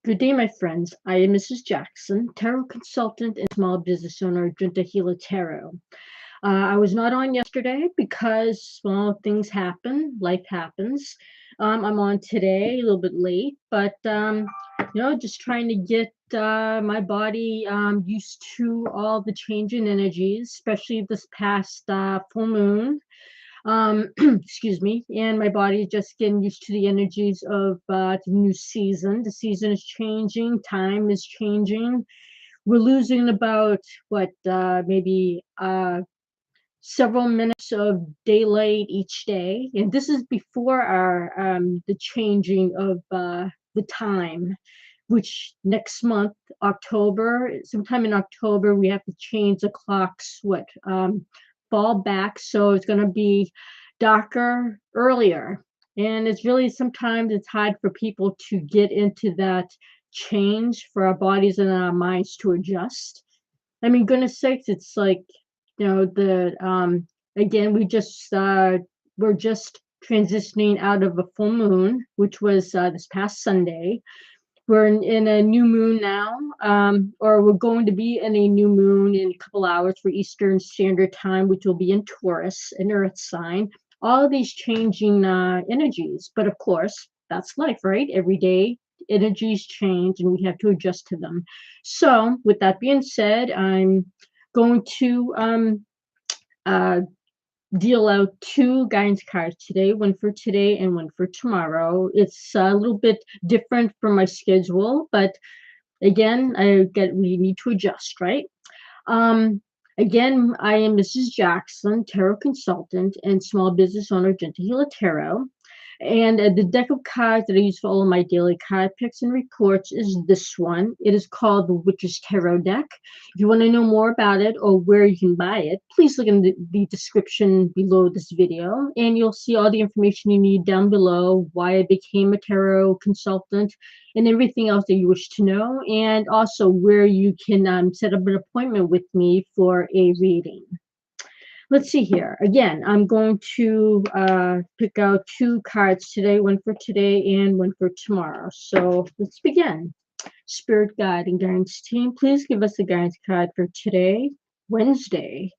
Good day, my friends. I am Mrs. Jackson, tarot consultant and small business owner at Junta Gila Tarot. I was not on yesterday because, well, things happen, life happens. I'm on today, a little bit late, but just trying to get my body used to all the changing energies, especially this past full moon. Excuse me, and my body is just getting used to the energies of the new season. The season is changing, time is changing. We're losing about maybe several minutes of daylight each day, and this is before our the changing of the time, which next month, October, sometime in October, we have to change the clocks, fall back. So it's going to be darker earlier. And it's really sometimes it's hard for people to get into that change for our bodies and our minds to adjust. I mean, goodness sakes, it's like, again, we're just transitioning out of a full moon, which was this past Sunday. We're in a new moon now, or we're going to be in a new moon in a couple hours for Eastern Standard Time, which will be in Taurus, an Earth sign. All of these changing energies, but of course, that's life, right? Every day, energies change, and we have to adjust to them. So, with that being said, I'm going to uh, deal out two guidance cards today, one for today and one for tomorrow. It's a little bit different from my schedule, but again, we need to adjust, right? Again, I am Mrs. Jackson, tarot consultant and small business owner of Gentle Healer Tarot. And the deck of cards that I use for all of my daily card picks and reports is this one. It is called the Witch's Tarot deck. If you want to know more about it or where you can buy it, please look in the description below this video, and you'll see all the information you need down below, why I became a tarot consultant, and everything else that you wish to know, and also where you can set up an appointment with me for a reading. Let's see here. Again, I'm going to pick out two cards today, one for today and one for tomorrow. So let's begin. Spirit Guide and Guidance Team, please give us a guidance card for today, Wednesday,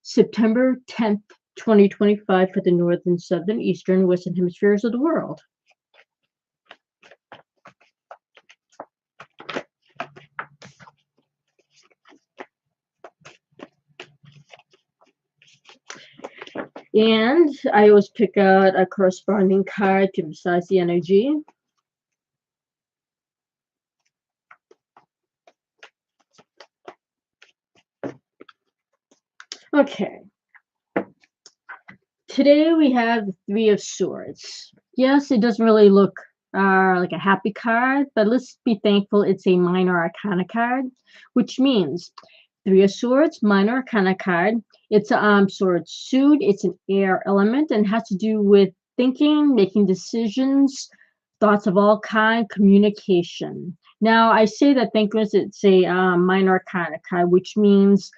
September 10th, 2025, for the Northern, Southern, Eastern, Western Hemispheres of the world. And I always pick out a corresponding card to emphasize the energy. Okay. Today we have the Three of Swords. Yes, it doesn't really look like a happy card, but let's be thankful it's a minor arcana card, which means Three of Swords, minor arcana card. It's a sword suit. It's an air element and has to do with thinking, making decisions, thoughts of all kind, communication. Now, I say that thank goodness it's a minor arcana card, which means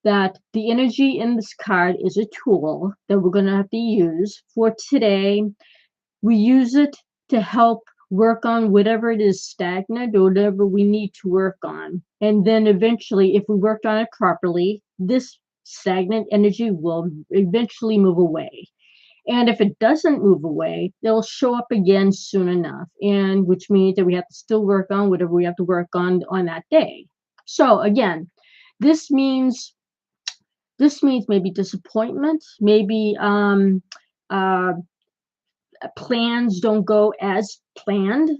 that the energy in this card is a tool that we're going to have to use for today. We use it to help work on whatever it is stagnant or whatever we need to work on. And then eventually, if we worked on it properly, this stagnant energy will eventually move away. And if it doesn't move away, it'll show up again soon enough, and which means that we have to still work on whatever we have to work on that day. So again, this means maybe disappointment, maybe plans don't go as planned,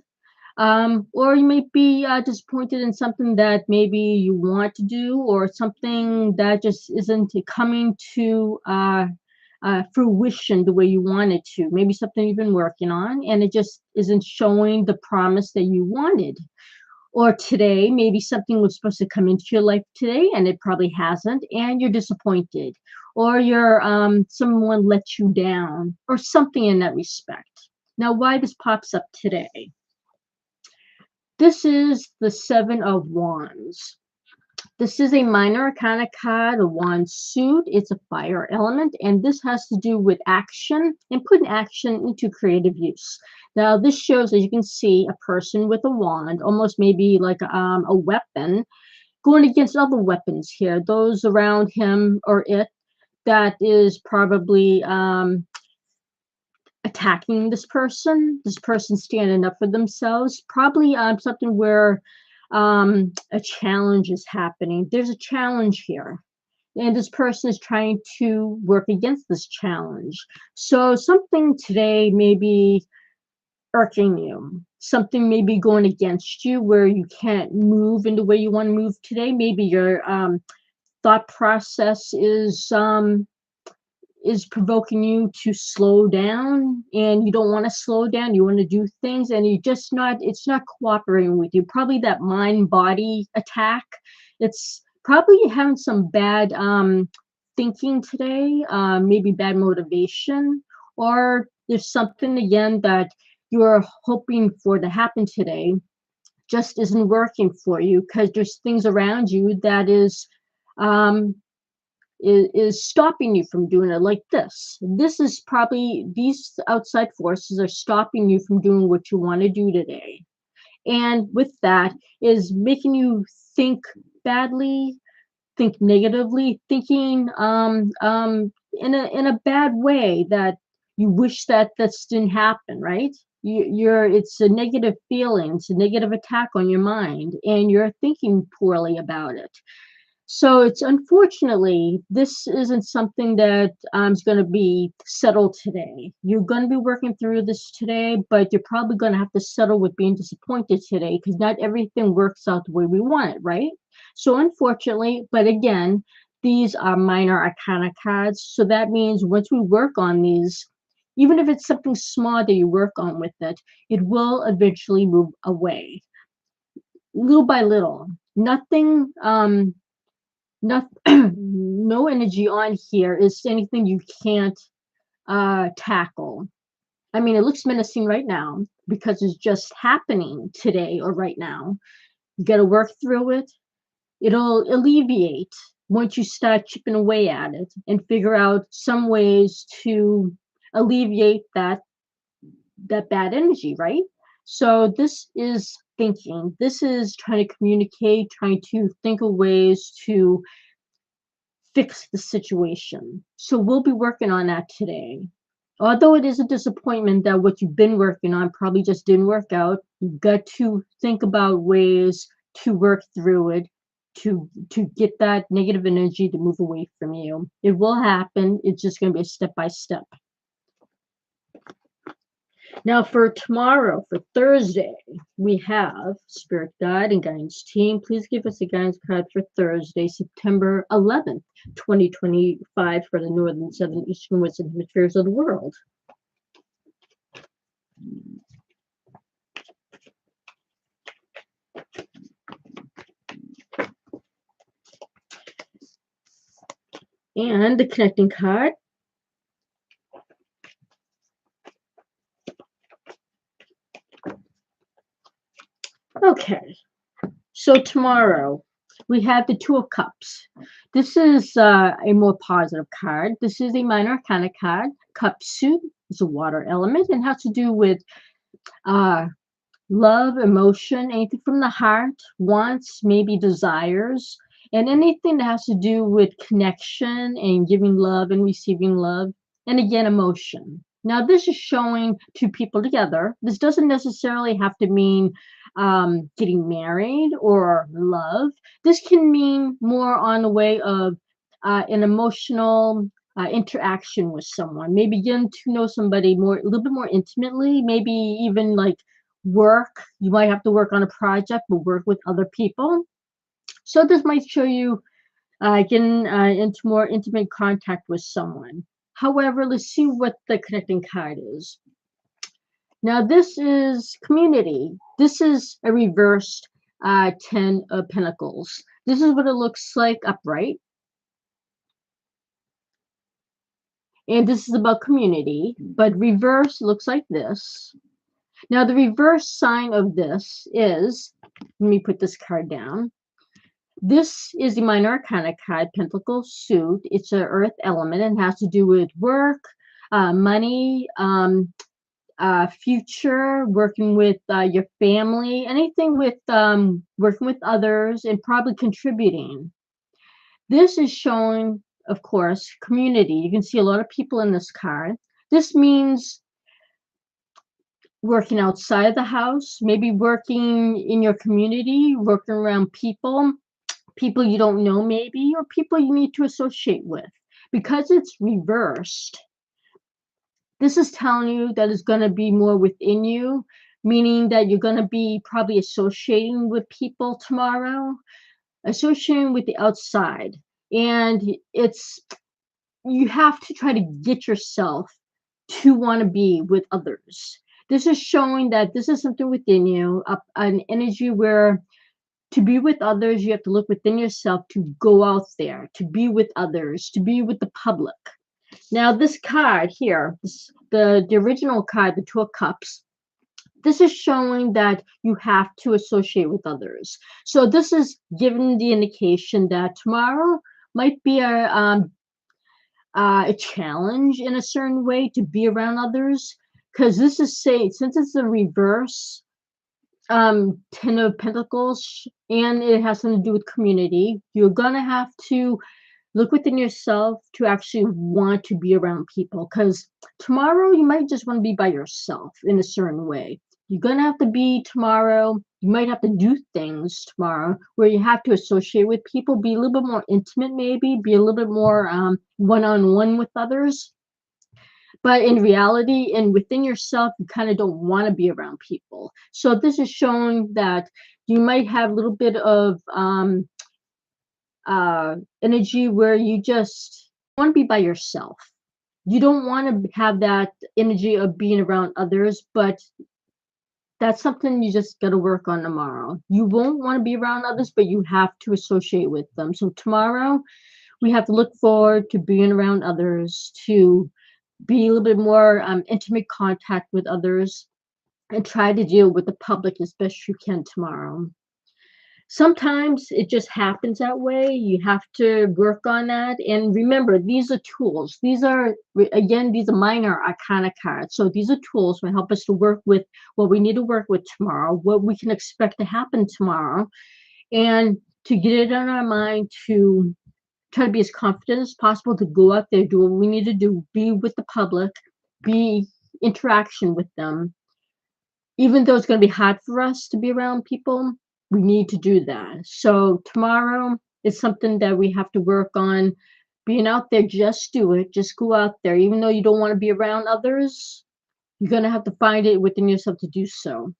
or you may be disappointed in something that maybe you want to do, or something that just isn't coming to fruition the way you want it to. Maybe something you've been working on and it just isn't showing the promise that you wanted. Or today, maybe something was supposed to come into your life today and it probably hasn't, and you're disappointed. Or someone let you down, or something in that respect. Now, why this pops up today? This is the Seven of Wands. This is a minor arcana card, a wand suit. It's a fire element, and this has to do with action and putting action into creative use. Now, this shows, as you can see, a person with a wand, almost maybe like a weapon, going against other weapons here, those around him or it that is probably attacking this person standing up for themselves, probably something where a challenge is happening. There's a challenge here, and this person is trying to work against this challenge. So something today may be irking you. Something may be going against you where you can't move in the way you want to move today. Maybe your thought process is provoking you to slow down, and you don't want to slow down. You want to do things, and you just not, it's not cooperating with you. Probably that mind body attack. It's probably having some bad thinking today, maybe bad motivation, or there's something again that you're hoping for to happen today just isn't working for you because there's things around you that um is stopping you from doing it, like this. This is probably, these outside forces are stopping you from doing what you want to do today. And with that is making you think badly, think negatively, thinking in a bad way that you wish that this didn't happen, right? You're, it's a negative feeling, it's a negative attack on your mind, and you're thinking poorly about it. So it's, unfortunately, this isn't something that is going to be settled today. You're going to be working through this today, but you're probably going to have to settle with being disappointed today because not everything works out the way we want it, right? So unfortunately, but again, these are minor arcana cards. So that means once we work on these, even if it's something small that you work on with it, it will eventually move away little by little. Nothing not no energy on here is anything you can't tackle. I mean, it looks menacing right now because it's just happening today or right now. You got to work through it. It'll alleviate once you start chipping away at it and figure out some ways to alleviate that bad energy, right? So this is thinking. This is trying to communicate, trying to think of ways to fix the situation. So we'll be working on that today. Although it is a disappointment that what you've been working on probably just didn't work out, you've got to think about ways to work through it, to get that negative energy to move away from you. It will happen. It's just going to be a step by step. Now for tomorrow, for Thursday, we have Spirit Guide and Guidance Team. Please give us a guidance card for Thursday, September 11th, 2025 for the Northern, Southern, Eastern, Western hemispheres of the world. And the connecting card. Okay, so tomorrow we have the Two of Cups. This is a more positive card. This is a minor arcana card. Cup suit is a water element and has to do with love, emotion, anything from the heart, wants, maybe desires, and anything that has to do with connection and giving love and receiving love, and again, emotion. Now, this is showing two people together. This doesn't necessarily have to mean getting married or love. This can mean more on the way of an emotional interaction with someone. Maybe getting to know somebody more, a little bit more intimately. Maybe even like work. You might have to work on a project, but work with other people. So this might show you getting into more intimate contact with someone. However, let's see what the connecting card is. Now, this is community. This is a reversed 10 of Pentacles. This is what it looks like upright. And this is about community, but reverse looks like this. Now, the reverse sign of this is, let me put this card down. This is the minor arcana card, Pentacle Suit. It's an earth element and has to do with work, money, future, working with your family, anything with working with others, and probably contributing. This is showing, of course, community. You can see a lot of people in this card. This means working outside of the house, maybe working in your community, working around people you don't know maybe, or people you need to associate with. Because it's reversed, this is telling you that it's going to be more within you, meaning that you're going to be probably associating with people tomorrow, associating with the outside. And it's, you have to try to get yourself to want to be with others. This is showing that this is something within you, an energy where to be with others, you have to look within yourself to go out there, to be with others, to be with the public. Now, this card here, the original card, the Two of Cups, this is showing that you have to associate with others. So this is giving the indication that tomorrow might be a challenge in a certain way to be around others, because this is saying, since it's a reverse Ten of Pentacles and it has something to do with community, you're gonna have to look within yourself to actually want to be around people, because tomorrow you might just want to be by yourself in a certain way. You're going to have to be tomorrow. You might have to do things tomorrow where you have to associate with people, be a little bit more intimate, maybe be a little bit more one-on-one with others. But in reality and within yourself, you kind of don't want to be around people. So this is showing that you might have a little bit of energy where you just want to be by yourself. You don't want to have that energy of being around others, but that's something you just got to work on tomorrow. You won't want to be around others, but you have to associate with them. So tomorrow, we have to look forward to being around others, to be a little bit more intimate contact with others, and try to deal with the public as best you can tomorrow. Sometimes it just happens that way. You have to work on that. And remember, these are tools. These are, again, these are minor arcana cards. So these are tools to help us to work with what we need to work with tomorrow, what we can expect to happen tomorrow, and to get it on our mind to try to be as confident as possible, to go out there, do what we need to do, be with the public, be interaction with them. Even though it's going to be hard for us to be around people, we need to do that. So tomorrow is something that we have to work on. Being out there, just do it. Just go out there. Even though you don't want to be around others, you're going to have to find it within yourself to do so.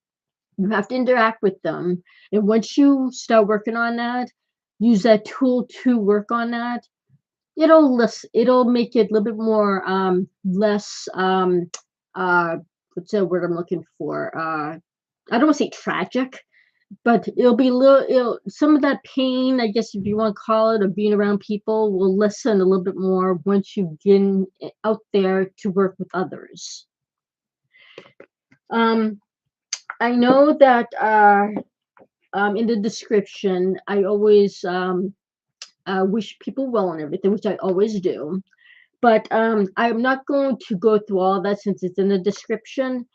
You have to interact with them. And once you start working on that, use that tool to work on that, it'll make it a little bit more less what's the word I'm looking for? I don't want to say tragic, but it'll be some of that pain, I guess, if you want to call it, of being around people will lessen a little bit more once you get out there to work with others. I know that in the description, I always wish people well and everything, which I always do. But I'm not going to go through all that since it's in the description.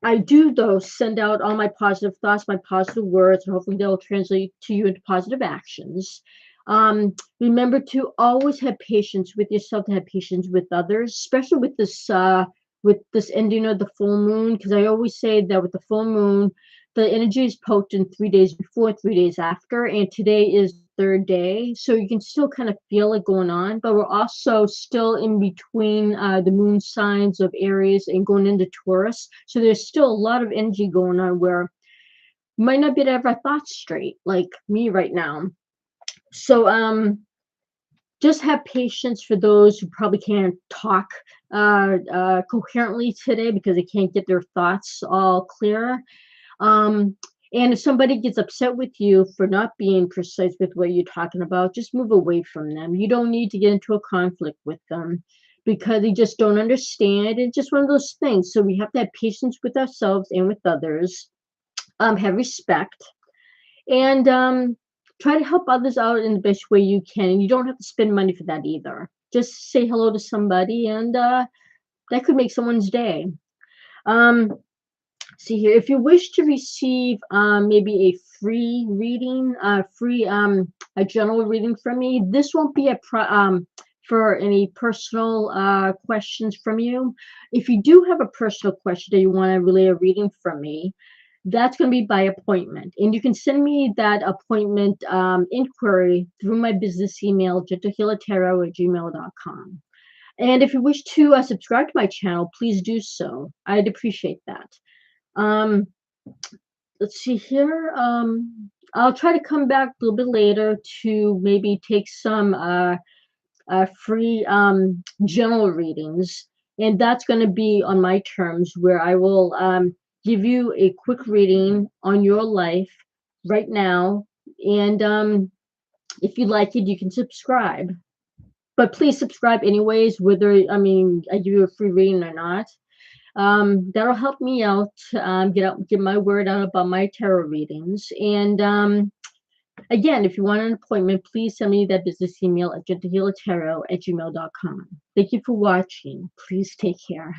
I do, though, send out all my positive thoughts, my positive words, and hopefully they'll translate to you into positive actions. Remember to always have patience with yourself, to have patience with others, especially with this ending of the full moon, because I always say that with the full moon, the energy is potent 3 days before, 3 days after, and today is the third day. So you can still kind of feel it going on, but we're also still in between the moon signs of Aries and going into Taurus. So there's still a lot of energy going on where you might not be able to have our thoughts straight, like me right now. So just have patience for those who probably can't talk coherently today because they can't get their thoughts all clear. And if somebody gets upset with you for not being precise with what you're talking about, just move away from them. You don't need to get into a conflict with them because they just don't understand. It's just one of those things. So we have to have patience with ourselves and with others. have respect, and try to help others out in the best way you can. You don't have to spend money for that either. Just say hello to somebody, and that could make someone's day. Um, See here, if you wish to receive maybe a free reading, a general reading from me, this won't be for any personal questions from you. If you do have a personal question that you want to relay a reading from me, that's going to be by appointment. And you can send me that appointment inquiry through my business email, gentohilatero@gmail.com. And if you wish to subscribe to my channel, please do so. I'd appreciate that. Um, let's see here. I'll try to come back a little bit later to maybe take some free general readings, and that's going to be on my terms, where I will give you a quick reading on your life right now, and if you like it, you can subscribe. But please subscribe anyways, whether I give you a free reading or not. That'll help me out, get my word out about my tarot readings. And again, if you want an appointment, please send me that business email at gentohilatero@gmail.com. Thank you for watching. Please take care.